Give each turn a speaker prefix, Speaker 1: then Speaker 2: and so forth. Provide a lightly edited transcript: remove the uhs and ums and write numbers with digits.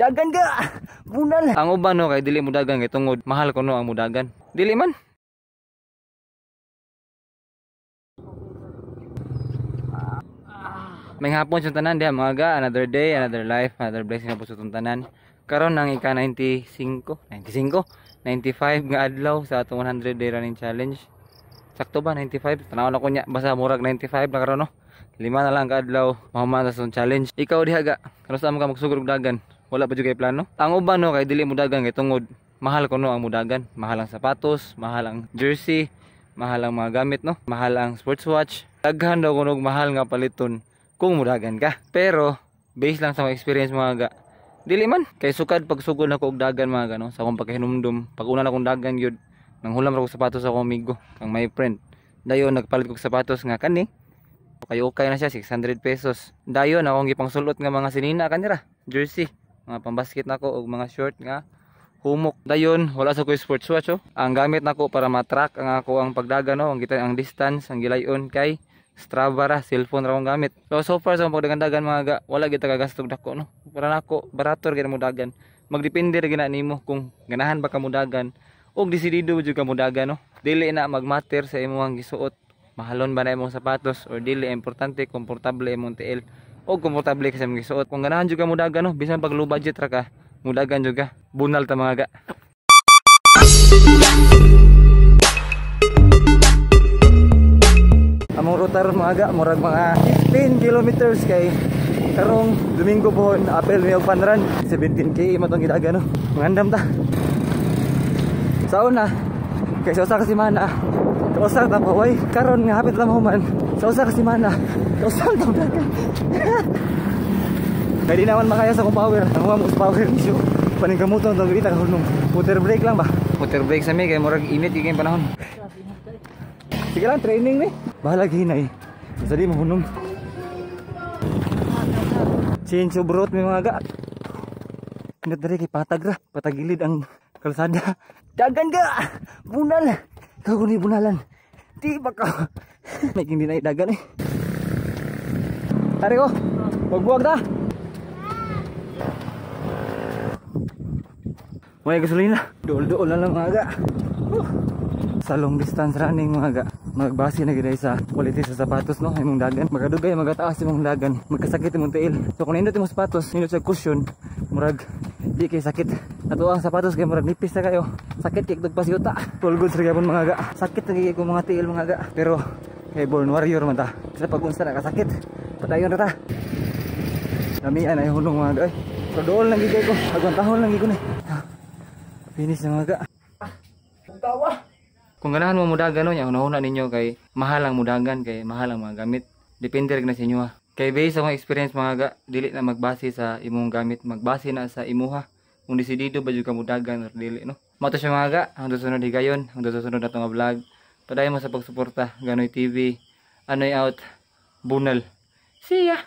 Speaker 1: Dagan ka. Bunal. Ang uban no kay dili mo dagan kay tungod mahal ko no ang mudagan. Dili man. May hapon sa tanan diha mga ga, another day, another life, another blessing na po sa tanan. Karon ang ika 95 nga adlaw sa atong 100 day running challenge. Sakto ba 95? Tanaw na ko nya basta murag 95 na karon no. 5 na lang ka adlaw mahuman sa challenge. Ikaw diha ga, kanusta mo ka magsugod og dagan? Wala pa jud kay plano. Ang uban no kay dili mo dagan kay tungod mahal ko no ang mudagan. Mahal ang sapatos, mahal ang jersey, mahal ang mga gamit no, mahal ang sports watch. Daghan daw kuno mahal nga paliton kung mudagan ka. Pero based lang sa mga experience mga ga, dili man kay sukad pagsugod na ko og dagan mga ga no. Sa akong pagkahinumdum, pag una na kong dagan gyud, nanghulam ra ko sapatos sa akong amigo, kang my friend. Dayon nagpalit ko sapatos nga kani. Kay okay na siya 600 pesos. Dayon akong gipangsulot nga mga sinina kanira, jersey, mga pambasket nako og mga short nga humok. Dayon wala sa ko sports watch oh. Ang gamit nako para ma-track ang ako ang pagdagan no, ang distance, ang gilayon kay Strava ra, cellphone ra akong gamit. So far sa pagdagan mga ga, wala gyud tagagastog dako no. Para nako barator gyud mo dagan. Magdepende ra gina nimo kung ganahan ba ka mo dagan og desidido jud ka mo dagan no. Dili na magmatter sa imong gisuot. Mahalon ba na imong sapatos or dili, importante komportable imong tiil o komportable ka sa imong gisuot. Kung ganahan jud ka mo dagan no, bisan pag low budget ra ka, mo dagan jud ka. Bunal ta mga ga. Among ruta ron mga ga, murag mga 15 kilometers kay karong Domingo pohon, apel may fun run 17k matong gidagan no. Mangandam ta. Sa una kay sa usa ka semana, sa usa ta paway karon nga hapit lang mahuman. Sa usa ka semana, sa usa ta dagan. Kay di naman makaya sa kong power, ang mga mo power issue. Paningkamuton tong gita hunong. Water break lang ba? Water break sa mi kay murag init igay panahon. Sige lang, training ni. Bahala hinay. Basta di mahunong. Change of route may mga ga. Pinat dari kay patag ra. Patagilid ang kalsada. Dagan ka! Bunal! Kau ni bunalan. Di ba ka? May hindi na dagan eh. Tari ko. Wagbuwag na. May gasolina. Dool-dool na lang mga ga. Sa long distance running mga ga, magbase na gid sa quality sa sapatos no, imong dagan magadugay magataas imong dagan, magkasakit imong tiil. So kung nindot imong sapatos, nindot sa cushion, murag di kay sakit. Ato ang sapatos kay murag nipis na kayo, sakit kay tugpas yuta. Full goods ra gyapon mga ga, sakit na kay ko mga tiil mga ga. Pero kay born warrior man ta, sa pag-unsa na kasakit padayon ra ta. Damian ay hunong mga ga. So dool lang gid ko, agwantahon lang gid ko ni. Finish na mga ga. Tawa. Kung ganahan mo mudagan no, yung una ninyo kay mahal ang mudagan, kay mahal ang mga gamit. Depende rin na sa inyo ha. Kay based sa mga experience mga ga, dili na magbase sa imong gamit, magbase na sa imuha. Kung desidido ba jud ka mudagan or dili no. Mato siya mga ga, ang susunod higayon, ang susunod na itong vlog. Padayon mo sa pagsuporta, Ganoy TV, Anoy out, Bunal. See ya!